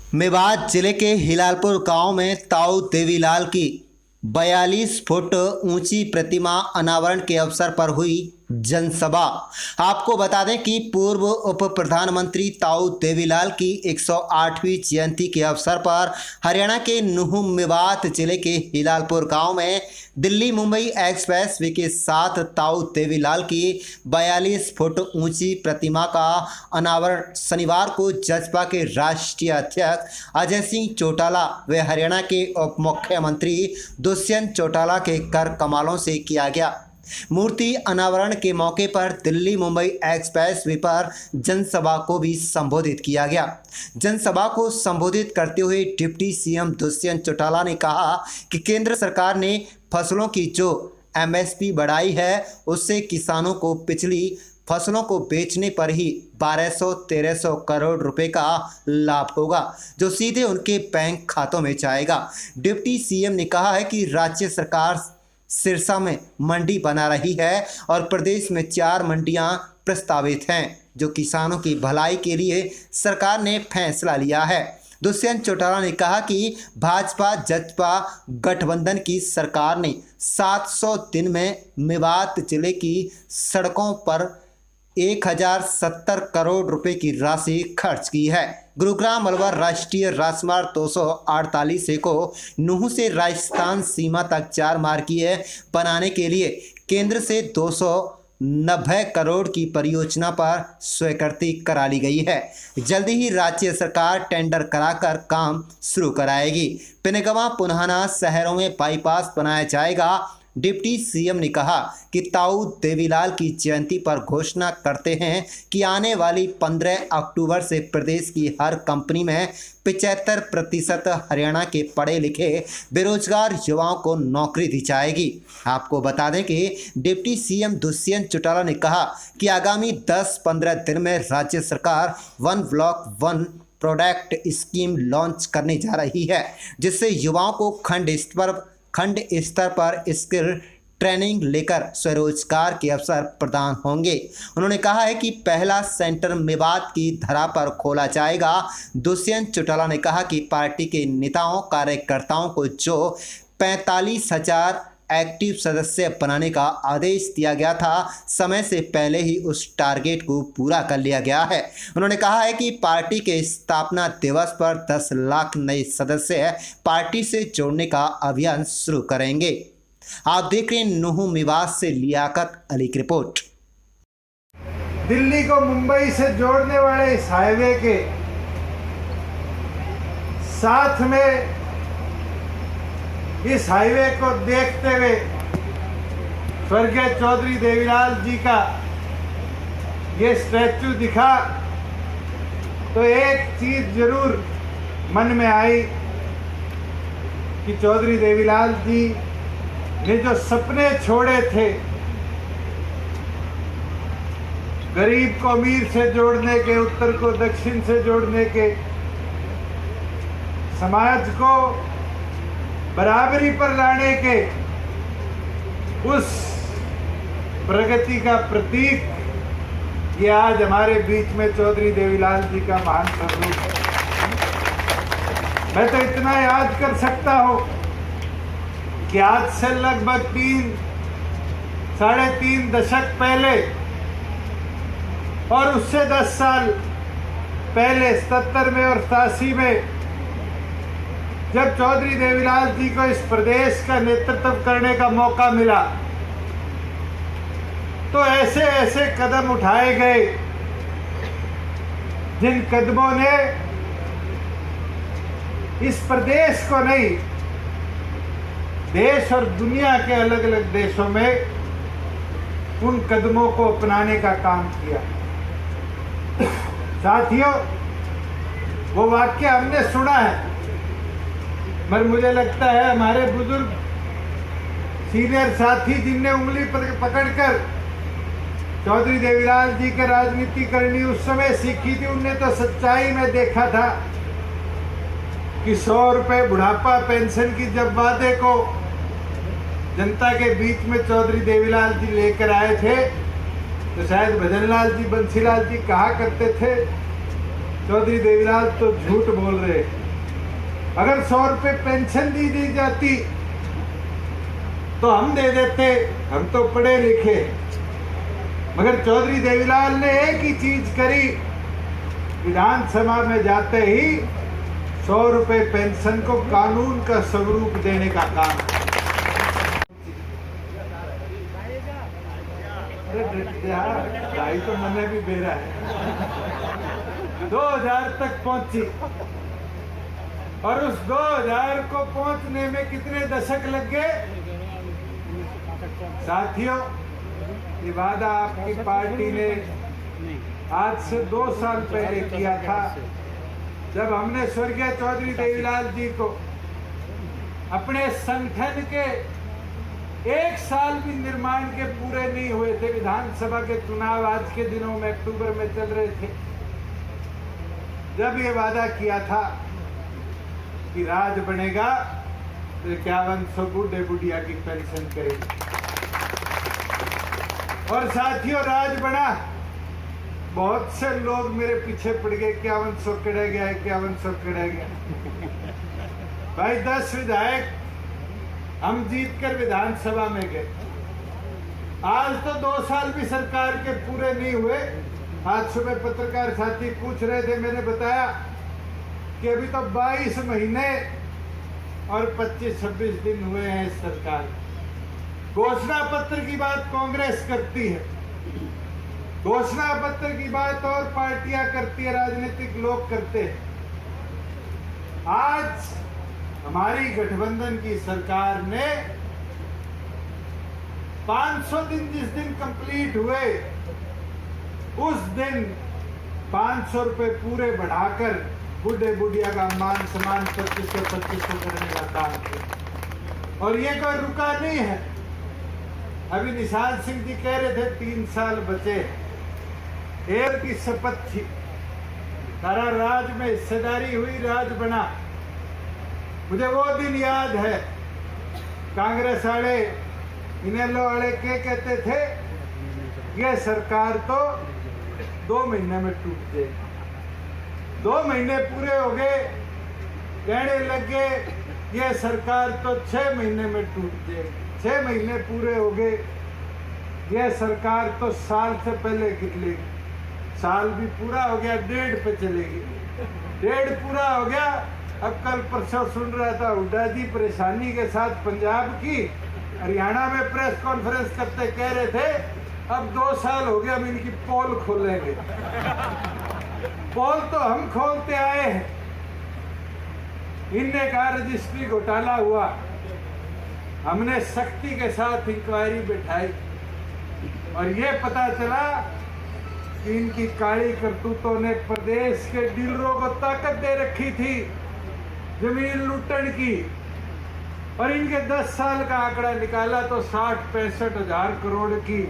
मेवात जिले के हिलालपुर गांव में ताऊ देवीलाल की 42 फुट ऊंची प्रतिमा अनावरण के अवसर पर हुई जनसभा। आपको बता दें कि पूर्व उप प्रधानमंत्री ताऊ देवीलाल की 108वीं जयंती के अवसर पर हरियाणा के नूंह मेवात जिले के हिलालपुर गांव में दिल्ली मुंबई एक्सप्रेस वे के साथ ताऊ देवीलाल की 42 फुट ऊंची प्रतिमा का अनावरण शनिवार को जसपा के राष्ट्रीय अध्यक्ष अजय सिंह चौटाला व हरियाणा के उप मुख्यमंत्री दुष्यंत चौटाला के कर कमालों से किया गया। मूर्ति अनावरण के मौके पर दिल्ली मुंबई एक्सप्रेस वे पर जनसभा को भी संबोधित किया गया। जनसभा को संबोधित करते हुए डिप्टी सीएम दुष्यंत चौटाला ने कहा कि केंद्र सरकार ने फसलों की जो एमएसपी बढ़ाई है उससे किसानों को पिछली फसलों को बेचने पर ही 1200-1300 करोड़ रुपए का लाभ होगा, जो सीधे उनके बैंक खातों में जाएगा। डिप्टी सीएम ने कहा है कि राज्य सरकार सिरसा में मंडी बना रही है और प्रदेश में 4 मंडियां प्रस्तावित हैं, जो किसानों की भलाई के लिए सरकार ने फैसला लिया है। दुष्यंत चौटाला ने कहा कि भाजपा जसपा गठबंधन की सरकार ने 700 दिन में मेवात जिले की सड़कों पर 1070 करोड़ रुपए की राशि खर्च की है। गुरुग्राम अलवर राष्ट्रीय राजमार्ग 248 को नूंह से राजस्थान सीमा तक 4 मार्गीय बनाने के लिए केंद्र से 290 करोड़ की परियोजना पर स्वीकृति करा ली गई है। जल्दी ही राज्य सरकार टेंडर कराकर काम शुरू कराएगी। पिनगवा पुन्हाना शहरों में बाईपास बनाया जाएगा। डिप्टी सीएम ने कहा कि ताऊ देवीलाल की जयंती पर घोषणा करते हैं कि आने वाली 15 अक्टूबर से प्रदेश की हर कंपनी में 75% हरियाणा के पढ़े लिखे बेरोजगार युवाओं को नौकरी दी जाएगी। आपको बता दें कि डिप्टी सीएम दुष्यंत चौटाला ने कहा कि आगामी 10-15 दिन में राज्य सरकार 1 ब्लॉक 1 प्रोडक्ट स्कीम लॉन्च करने जा रही है, जिससे युवाओं को खंड स्तर पर स्किल ट्रेनिंग लेकर स्वरोजगार के अवसर प्रदान होंगे। उन्होंने कहा है कि पहला सेंटर मेवात की धरा पर खोला जाएगा। दुष्यंत चौटाला ने कहा कि पार्टी के नेताओं कार्यकर्ताओं को जो 45,000 एक्टिव सदस्य बनाने का आदेश दिया गया था, समय से पहले ही उस टारगेट को पूरा कर लिया गया है। उन्होंने कहा है कि पार्टी के स्थापना दिवस पर 10 लाख नए सदस्य पार्टी से जोड़ने का अभियान शुरू करेंगे। आप देख रहे हैं नूंह मेवात से लियाकत अली की रिपोर्ट। दिल्ली को मुंबई से जोड़ने वाले इस हाईवे के साथ में इस हाईवे को देखते हुए स्वर्गीय चौधरी देवीलाल जी का ये स्टैचू दिखा तो एक चीज जरूर मन में आई कि चौधरी देवीलाल जी ने जो सपने छोड़े थे, गरीब को अमीर से जोड़ने के, उत्तर को दक्षिण से जोड़ने के, समाज को बराबरी पर लाने के, उस प्रगति का प्रतीक ये आज हमारे बीच में चौधरी देवीलाल जी का महान स्वरूप है। मैं तो इतना याद कर सकता हूँ कि आज से लगभग 3-3.5 दशक पहले और उससे 10 साल पहले 77 में और 87 में जब चौधरी देवीलाल जी को इस प्रदेश का नेतृत्व करने का मौका मिला तो ऐसे ऐसे कदम उठाए गए जिन कदमों ने इस प्रदेश को नहीं, देश और दुनिया के अलग अलग देशों में उन कदमों को अपनाने का काम किया। साथियों, वो वाक्य हमने सुना है, मगर मुझे लगता है हमारे बुजुर्ग सीनियर साथी जिनने उंगली पकड़कर चौधरी देवीलाल जी की राजनीति करनी उस समय सीखी थी, उनने तो सच्चाई में देखा था कि 100 रुपये बुढ़ापा पेंशन की जब वादे को जनता के बीच में चौधरी देवीलाल जी लेकर आए थे तो शायद भजनलाल जी बंसीलाल जी कहा करते थे चौधरी देवीलाल तो झूठ बोल रहे। अगर 100 रुपए पेंशन दी जाती तो हम दे देते, हम तो पढ़े लिखे। मगर चौधरी देवीलाल ने एक ही चीज करी, विधानसभा में जाते ही 100 रुपए पेंशन को कानून का स्वरूप देने का काम। भाई तो मैंने भी बेरा है 2000 तक पहुंची, और उस 2000 को पहुंचने में कितने दशक लग गए साथियों। ये वादा आपकी पार्टी ने आज से 2 साल पहले किया था, जब हमने स्वर्गीय चौधरी देवीलाल जी को अपने संगठन के 1 साल भी निर्माण के पूरे नहीं हुए थे, विधानसभा के चुनाव आज के दिनों में अक्टूबर में चल रहे थे, जब ये वादा किया था कि राज बनेगा तो 5100 बूढ़े बुढ़िया की पेंशन करेगी। और साथियों राज बना, बहुत से लोग मेरे पीछे पड़ गए, 5100 कड़ा गया, 5100 कड़ा गया। भाई 10 विधायक हम जीत कर विधानसभा में गए। आज तो 2 साल भी सरकार के पूरे नहीं हुए। आज सुबह पत्रकार साथी पूछ रहे थे, मैंने बताया कि अभी तो 22 महीने और 25-26 दिन हुए हैं इस सरकार। घोषणा पत्र की बात कांग्रेस करती है, घोषणा पत्र की बात और पार्टियां करती है, राजनीतिक लोग करते हैं। आज हमारी गठबंधन की सरकार ने 500 दिन जिस दिन कंप्लीट हुए उस दिन 500 रुपए पूरे बढ़ाकर बूढ़े बुढ़िया का मान सम्मान 2500 करने का काम किया। और ये कोई रुका नहीं है। अभी निशान सिंह जी कह रहे थे 3 साल बचे, एक की शपथ थी, सारा राज में हिस्सेदारी हुई, राज बना। मुझे वो दिन याद है, कांग्रेस वाले इनेलो वाले के कहते थे ये सरकार तो 2 महीने में टूट जाएगी। 2 महीने पूरे हो गए, कहने लगे ये सरकार तो 6 महीने में टूट जाएगी। 6 महीने पूरे हो गए, यह सरकार तो साल से पहले गिरलेगी। साल भी पूरा हो गया, 1.5 पे चलेगी। 1.5 पूरा हो गया। अब कल परसों सुन रहा था हुड्डा जी परेशानी के साथ पंजाब की, हरियाणा में प्रेस कॉन्फ्रेंस करते कह रहे थे अब 2 साल हो गया, अब इनकी पोल खोलेंगे। पोल तो हम खोलते आए हैं। इनने कहा रजिस्ट्री घोटाला हुआ, हमने सख्ती के साथ इंक्वायरी बिठाई और ये पता चला कि इनकी काली करतूतों ने प्रदेश के डीलरों को ताकत दे रखी थी जमीन लूटने की। और इनके 10 साल का आंकड़ा निकाला तो 60-65 हजार करोड़ की,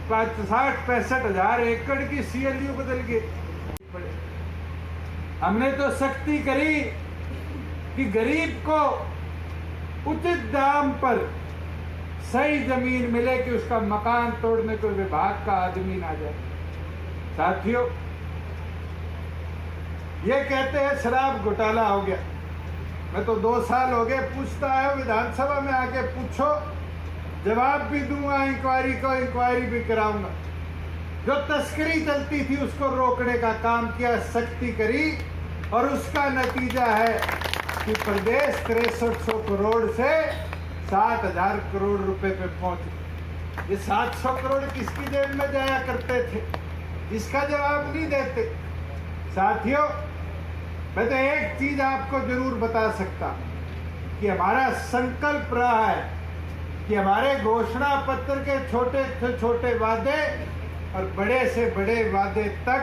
60-65 हजार एकड़ की CLU बदल गई। हमने तो सख्ती करी कि गरीब को उचित दाम पर सही जमीन मिले, कि उसका मकान तोड़ने को विभाग का आदमी ना जाए। साथियों ये कहते हैं शराब घोटाला हो गया। मैं तो 2 साल हो गए पूछता है, विधानसभा में आके पूछो, जवाब भी दूंगा, इंक्वायरी भी कराऊंगा। जो तस्करी चलती थी उसको रोकने का काम किया, सख्ती करी, और उसका नतीजा है कि प्रदेश 6300 करोड़ से 7000 करोड़ रुपए पे पहुंचे। ये 700 करोड़ किसकी जेब में जाया करते थे, इसका जवाब नहीं देते। साथियों मैं तो एक चीज आपको जरूर बता सकता कि हमारा संकल्प रहा है कि हमारे घोषणा पत्र के छोटे से छोटे वादे और बड़े से बड़े वादे तक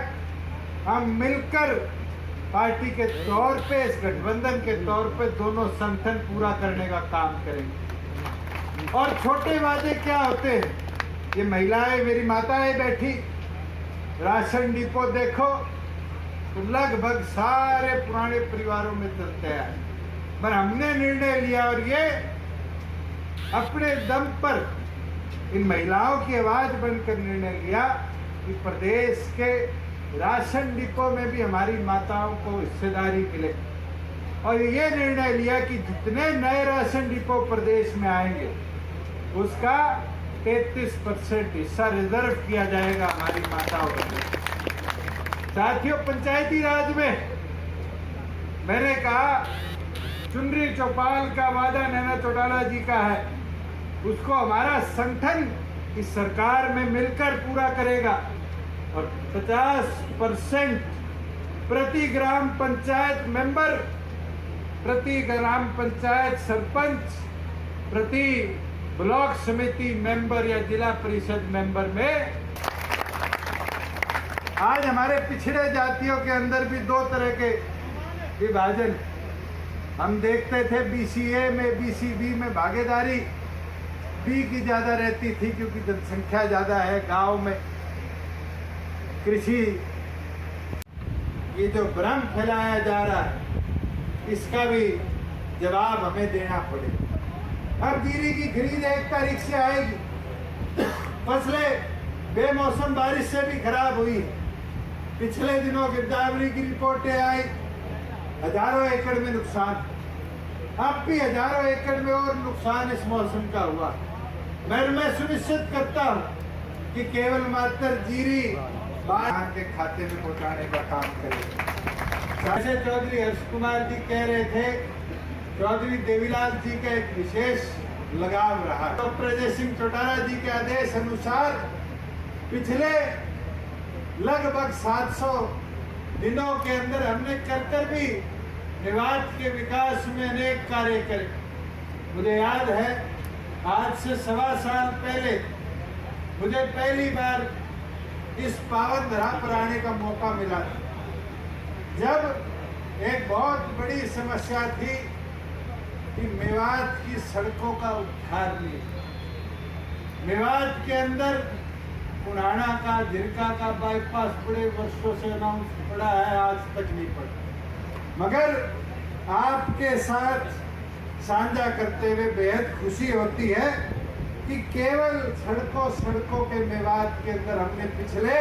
हम मिलकर पार्टी के तौर पे, इस गठबंधन के तौर पे दोनों संगठन पूरा करने का काम करेंगे। और छोटे वादे क्या होते हैं, ये महिलाएं, मेरी माताएं बैठी, राशन डिपो देखो तो लगभग सारे पुराने परिवारों में चलते हैं। पर हमने निर्णय लिया और ये अपने दम पर इन महिलाओं की आवाज बनकर निर्णय लिया कि प्रदेश के राशन डिपो में भी हमारी माताओं को हिस्सेदारी मिले। और ये निर्णय लिया कि जितने नए राशन डिपो प्रदेश में आएंगे उसका 33% हिस्सा रिजर्व किया जाएगा हमारी माताओं के लिए। साथियों, पंचायती राज में मैंने कहा चुनरी चौपाल का वादा नैना चौटाला जी का है, उसको हमारा संगठन इस सरकार में मिलकर पूरा करेगा और 50% प्रति ग्राम पंचायत मेंबर, प्रति ग्राम पंचायत सरपंच, प्रति ब्लॉक समिति मेंबर या जिला परिषद मेंबर में। आज हमारे पिछड़े जातियों के अंदर भी दो तरह के विभाजन हम देखते थे। बीसीए में, बीसीबी में भागीदारी बी की ज्यादा रहती थी क्योंकि जनसंख्या ज्यादा है गांव में। कृषि, ये जो भ्रम फैलाया जा रहा है इसका भी जवाब हमें देना पड़ेगा। अब जीरी की खरीद 1 तारीख से आएगी। फसलें बेमौसम बारिश से भी खराब हुई। पिछले दिनों गिरदावरी की रिपोर्टें आई, हजारों एकड़ में नुकसान। अब भी हजारों एकड़ में और नुकसान इस मौसम का हुआ। मैं सुनिश्चित करता हूं कि केवल मात्र जीरी किसान के खाते में पहुंचाने का काम करेगा। जैसे चौधरी हर्ष कुमार जी कह रहे थे, चौधरी देवीलाल जी का एक विशेष लगाव रहा। तो प्रजय सिंह चौटाला जी के आदेश अनुसार पिछले लगभग 700 दिनों के अंदर हमने कर भी मेवात के विकास में अनेक कार्य करे। मुझे याद है आज से 1.25 साल पहले मुझे पहली बार इस पावन धरा पर आने का मौका मिला था, जब एक बहुत बड़ी समस्या थी कि मेवात की सड़कों का उद्धार नहीं। मेवात के अंदर पुराना का, झिरका का बाईपास बड़े वर्षों से अनाउंस पड़ा है, आज तक नहीं पड़ा। मगर आपके साथ साझा करते हुए बेहद खुशी होती है कि केवल सड़कों के मेवात के अंदर हमने पिछले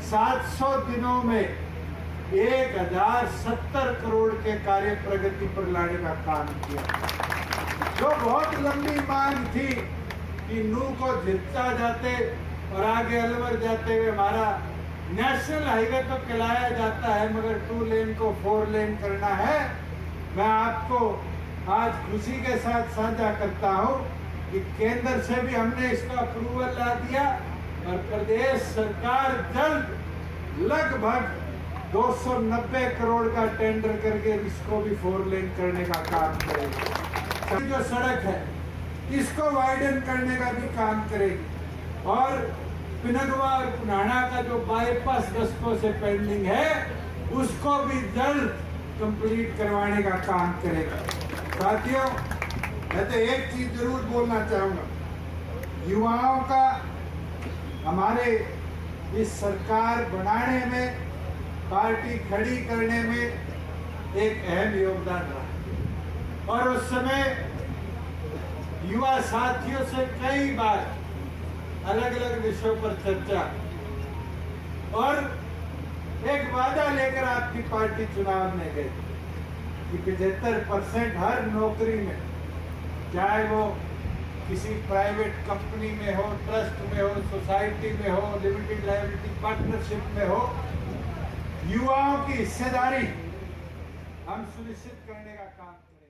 700 दिनों में 1070 करोड़ के कार्य प्रगति पर लाने का काम किया, जो बहुत लंबी मांग थी कि नू को झिरका जाते और आगे अलवर जाते हुए हमारा नेशनल हाईवे तो कहलाया जाता है मगर 2 लेन को 4 लेन करना है। मैं आपको आज खुशी के साथ साझा करता हूं कि केंद्र से भी हमने इसका अप्रूवल ला दिया और प्रदेश सरकार जल्द लगभग 290 करोड़ का टेंडर करके इसको भी 4 लेन करने का काम करेगी। जो सड़क है इसको वाइडन करने का भी काम करेगी और पिनगवा और पुनाना का जो बाईपास दशकों से पेंडिंग है उसको भी जल्द कंप्लीट करवाने का काम करेगा। साथियों, मैं तो एक चीज जरूर बोलना चाहूंगा, युवाओं का हमारे इस सरकार बनाने में, पार्टी खड़ी करने में एक अहम योगदान रहा और उस समय युवा साथियों से कई बार अलग अलग विषयों पर चर्चा और एक वादा लेकर आपकी पार्टी चुनाव में गई कि 75% हर नौकरी में, चाहे वो किसी प्राइवेट कंपनी में हो, ट्रस्ट में हो, सोसाइटी में हो, लिमिटेड लायबिलिटी पार्टनरशिप में हो, युवाओं की हिस्सेदारी हम सुनिश्चित करने का काम करें।